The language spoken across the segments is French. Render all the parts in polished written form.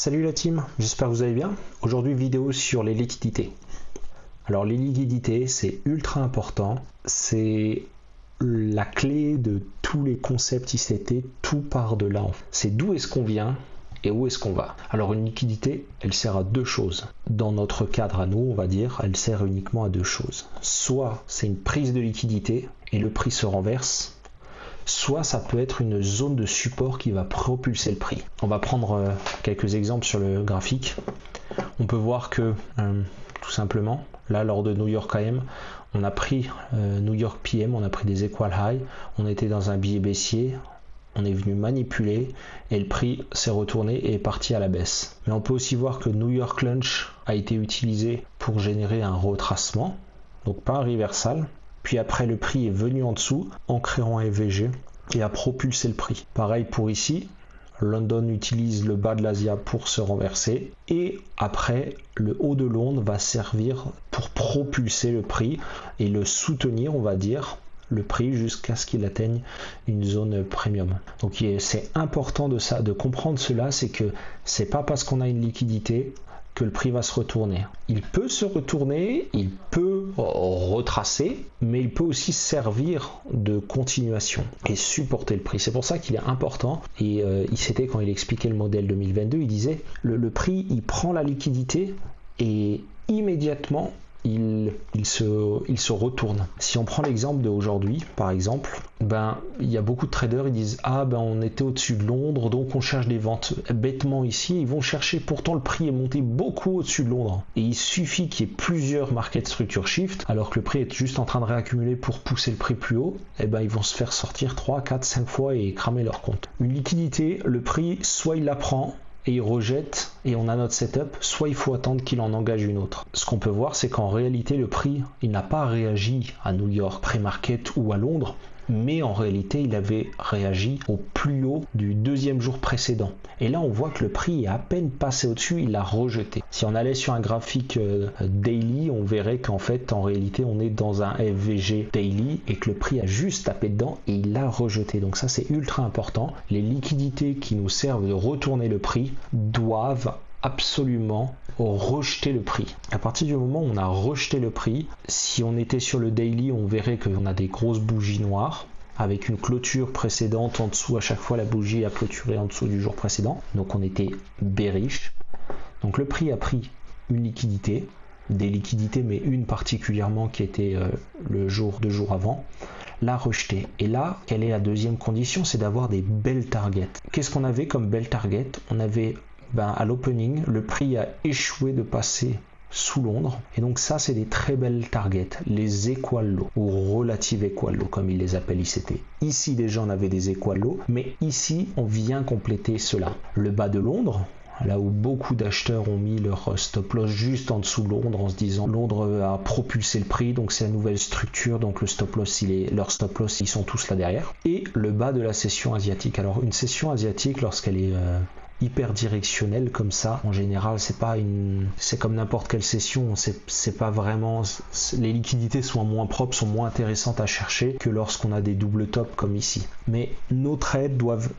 Salut la team, j'espère que vous allez bien. Aujourd'hui vidéo sur les liquidités. Alors les liquidités c'est ultra important, c'est la clé de tous les concepts ICT, tout part de là. C'est d'où est-ce qu'on vient et où est-ce qu'on va. Alors une liquidité, elle sert à deux choses. Dans notre cadre à nous, on va dire, elle sert uniquement à deux choses. Soit c'est une prise de liquidité et le prix se renverse, soit ça peut être une zone de support qui va propulser le prix. On va prendre quelques exemples sur le graphique. On peut voir que, tout simplement, là lors de New York AM, on a pris New York PM, on a pris des equal high, on était dans un billet baissier, on est venu manipuler et le prix s'est retourné et est parti à la baisse. Mais on peut aussi voir que New York Lunch a été utilisé pour générer un retracement, donc pas un reversal. Puis après, le prix est venu en dessous en créant un EVG et a propulsé le prix. Pareil pour ici, London utilise le bas de l'Asia pour se renverser. Et après, le haut de Londres va servir pour propulser le prix et le soutenir, on va dire, le prix jusqu'à ce qu'il atteigne une zone premium. Donc c'est important de comprendre cela, c'est que c'est pas parce qu'on a une liquidité que le prix va se retourner. Il peut se retourner, il peut retracer, mais il peut aussi servir de continuation et supporter le prix. C'est pour ça qu'il est important, et ICT, quand il expliquait le modèle 2022, il disait le prix, il prend la liquidité et immédiatement il se retourne. Si on prend l'exemple d'aujourd'hui, par exemple, il y a beaucoup de traders, ils disent on était au-dessus de Londres, donc on cherche des ventes. Bêtement ici, ils vont chercher, pourtant le prix est monté beaucoup au-dessus de Londres. Et il suffit qu'il y ait plusieurs market structure shift, alors que le prix est juste en train de réaccumuler pour pousser le prix plus haut, ils vont se faire sortir 3, 4, 5 fois et cramer leur compte. Une liquidité, le prix, soit il la prend, et il rejette et on a notre setup, soit il faut attendre qu'il en engage une autre. Ce qu'on peut voir, c'est qu'en réalité le prix, il n'a pas réagi à New York pré-market ou à Londres, mais en réalité il avait réagi au plus haut du deuxième jour précédent. Et là on voit que le prix est à peine passé au-dessus, il l'a rejeté. Si on allait sur un graphique daily, on verrait qu'en fait en réalité on est dans un FVG daily et que le prix a juste tapé dedans et il l'a rejeté. Donc ça c'est ultra important. Les liquidités qui nous servent de retourner le prix doivent absolument rejeter le prix. À partir du moment où on a rejeté le prix, si on était sur le daily, on verrait qu'on a des grosses bougies noires avec une clôture précédente en dessous. À chaque fois la bougie a clôturé en dessous du jour précédent, donc on était bearish. Donc le prix a pris une liquidité, des liquidités, mais une particulièrement qui était le jour, 2 jours avant, l'a rejeté. Et là, quelle est la deuxième condition? C'est d'avoir des belles targets. Qu'est-ce qu'on avait comme belles targets? On avait à l'opening, le prix a échoué de passer sous Londres, et donc ça c'est des très belles targets, les equal low ou relative equal low comme ils les appellent ICT. Ici déjà on avait des equal low, mais ici on vient compléter cela. Le bas de Londres, là où beaucoup d'acheteurs ont mis leur stop loss juste en dessous de Londres en se disant Londres a propulsé le prix, donc c'est la nouvelle structure, donc le stop loss, leur stop loss, ils sont tous là derrière. Et le bas de la session asiatique. Alors une session asiatique, lorsqu'elle est hyper directionnel comme ça, en général c'est comme n'importe quelle session, c'est pas vraiment, les liquidités sont moins propres, sont moins intéressantes à chercher que lorsqu'on a des doubles tops comme ici. Mais nos trades doivent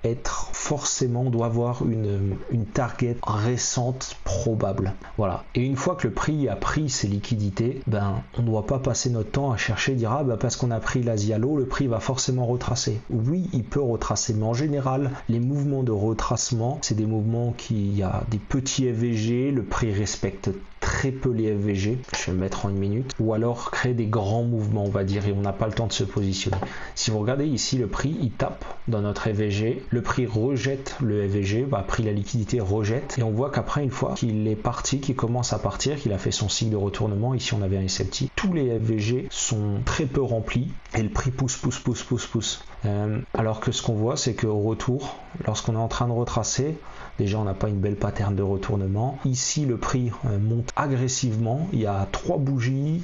doivent avoir une target récente probable. Voilà. Et une fois que le prix a pris ses liquidités, on ne doit pas passer notre temps à chercher, dire parce qu'on a pris l'Asia low, le prix va forcément retracer. Oui, il peut retracer, mais en général, les mouvements de retracement, c'est des mouvements il y a des petits FVG, le prix respecte très peu les FVG, je vais le mettre en une minute, ou alors créer des grands mouvements, on va dire, et on n'a pas le temps de se positionner. Si vous regardez ici, le prix, il tape dans notre FVG, le prix rejette le FVG, prix la liquidité rejette, et on voit qu'après, une fois qu'il est parti, qu'il commence à partir, qu'il a fait son cycle de retournement, ici on avait un SLT, tous les FVG sont très peu remplis, et le prix pousse. Alors que ce qu'on voit, c'est qu'au retour, lorsqu'on est en train de retracer, déjà on n'a pas une belle pattern de retournement. Ici le prix monte agressivement, il y a 3 bougies,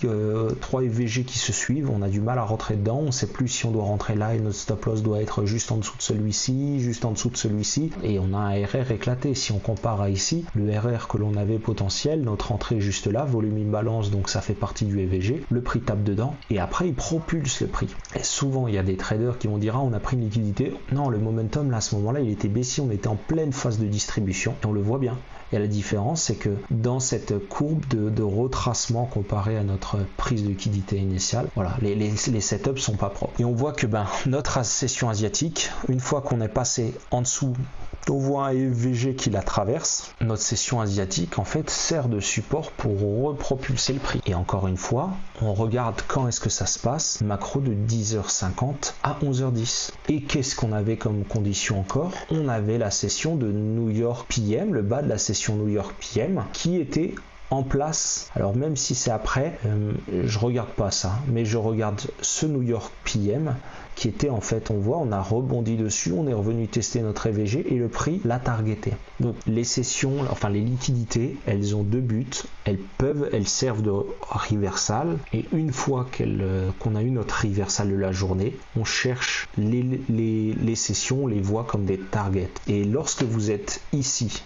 3 EVG qui se suivent, on a du mal à rentrer dedans, on ne sait plus si on doit rentrer là et notre stop loss doit être juste en dessous de celui-ci, juste en dessous de celui-ci, et on a un RR éclaté. Si on compare à ici, le RR que l'on avait potentiel, notre entrée juste là, volume imbalance, donc ça fait partie du EVG, le prix tape dedans et après il propulse le prix. Et souvent il y a des traders qui vont dire on a pris une liquidité, non, le momentum là à ce moment là il était baissier, on était en pleine phase de distribution et on le voit bien. Et la différence, c'est que dans cette courbe de retracement comparé à notre prise de liquidité initiale, voilà, les setups sont pas propres. Et on voit que notre session asiatique, une fois qu'on est passé en dessous, on voit un EVG qui la traverse. Notre session asiatique, en fait, sert de support pour repropulser le prix. Et encore une fois, on regarde quand est-ce que ça se passe. Macro de 10h50 à 11h10. Et qu'est-ce qu'on avait comme condition encore? On avait la session de New York PM, le bas de la session New York PM, qui était en place. Alors même si c'est après, je regarde pas ça, mais je regarde ce New York PM qui était en fait, on voit, on a rebondi dessus, on est revenu tester notre EVG et le prix l'a targeté. Donc les sessions, enfin les liquidités, elles ont deux buts, elles servent de reversal et une fois qu'on a eu notre reversal de la journée, on cherche les sessions, on les voit comme des targets. Et lorsque vous êtes ici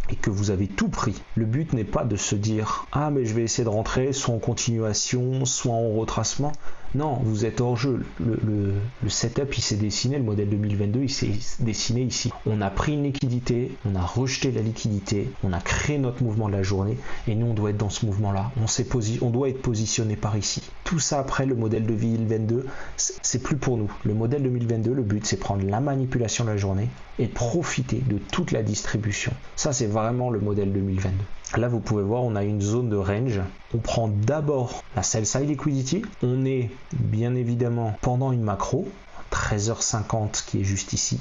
et que vous avez tout pris, le but n'est pas de se dire « Ah mais je vais essayer de rentrer soit en continuation, soit en retracement ». Non, vous êtes hors jeu. Le setup il s'est dessiné, le modèle 2022 il s'est dessiné ici. On a pris une liquidité, on a rejeté la liquidité, on a créé notre mouvement de la journée et nous on doit être dans ce mouvement-là. On doit être positionné par ici. Tout ça après le modèle de 2022, c'est plus pour nous. Le modèle 2022, le but c'est prendre la manipulation de la journée et profiter de toute la distribution. Ça c'est vraiment le modèle 2022. Là, vous pouvez voir, on a une zone de range. On prend d'abord la sell side liquidity. On est bien évidemment pendant une macro, 13h50 qui est juste ici,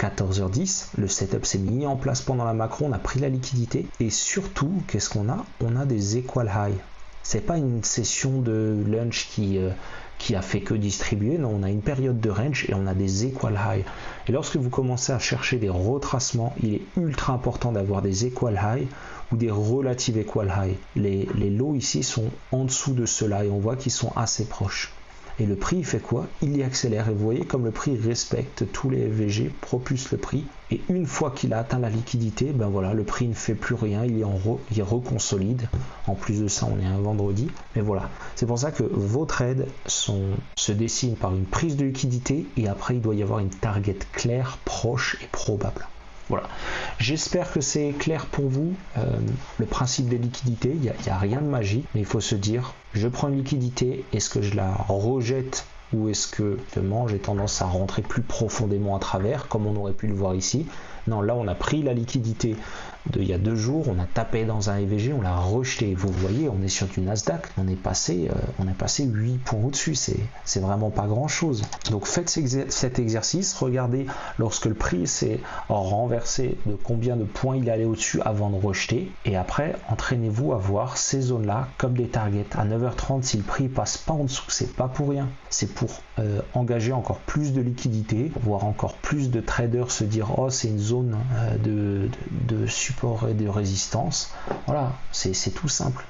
14h10. Le setup s'est mis en place pendant la macro. On a pris la liquidité. Et surtout, qu'est-ce qu'on a? On a des equal high. C'est pas une session de lunch qui a fait que distribuer. Non, on a une période de range et on a des equal high. Et lorsque vous commencez à chercher des retracements, il est ultra important d'avoir des equal high ou des relative equal high. Les lows ici sont en dessous de ceux-là et on voit qu'ils sont assez proches. Et le prix il fait quoi? Il y accélère et vous voyez comme le prix respecte tous les EVG, propulse le prix et une fois qu'il a atteint la liquidité, ben voilà, le prix ne fait plus rien, il reconsolide. En plus de ça, on est un vendredi, mais voilà. C'est pour ça que vos trades se dessinent par une prise de liquidité et après il doit y avoir une target claire, proche et probable. Voilà, j'espère que c'est clair pour vous. Le principe des liquidités, il n'y a rien de magique, mais il faut se dire, je prends une liquidité, est-ce que je la rejette ou est-ce que justement j'ai tendance à rentrer plus profondément à travers, comme on aurait pu le voir ici? Non, là on a pris la liquidité il y a 2 jours, on a tapé dans un EVG, on l'a rejeté. Vous voyez, on est sur du Nasdaq, on est passé 8 points au-dessus, c'est vraiment pas grand-chose. Donc faites cet exercice, regardez lorsque le prix s'est renversé, de combien de points il allait au-dessus avant de rejeter. Et après, entraînez-vous à voir ces zones-là comme des targets. À 9h30, si le prix passe pas en dessous, c'est pas pour rien. C'est pour engager encore plus de liquidité, voir encore plus de traders se dire « Oh, c'est une zone de support et de résistance ». Voilà, c'est tout simple.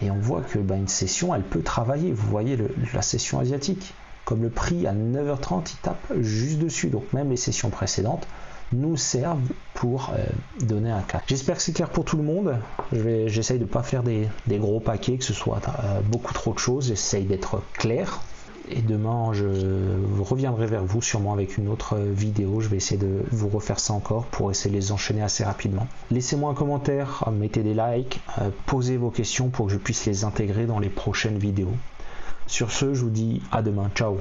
Et on voit que une session, elle peut travailler. Vous voyez la session asiatique. Comme le prix à 9h30, il tape juste dessus. Donc même les sessions précédentes nous servent pour donner un cas. J'espère que c'est clair pour tout le monde. J'essaye de ne pas faire des gros paquets, que ce soit beaucoup trop de choses. J'essaye d'être clair. Et demain, je reviendrai vers vous sûrement avec une autre vidéo. Je vais essayer de vous refaire ça encore pour essayer de les enchaîner assez rapidement. Laissez-moi un commentaire, mettez des likes, posez vos questions pour que je puisse les intégrer dans les prochaines vidéos. Sur ce, je vous dis à demain. Ciao!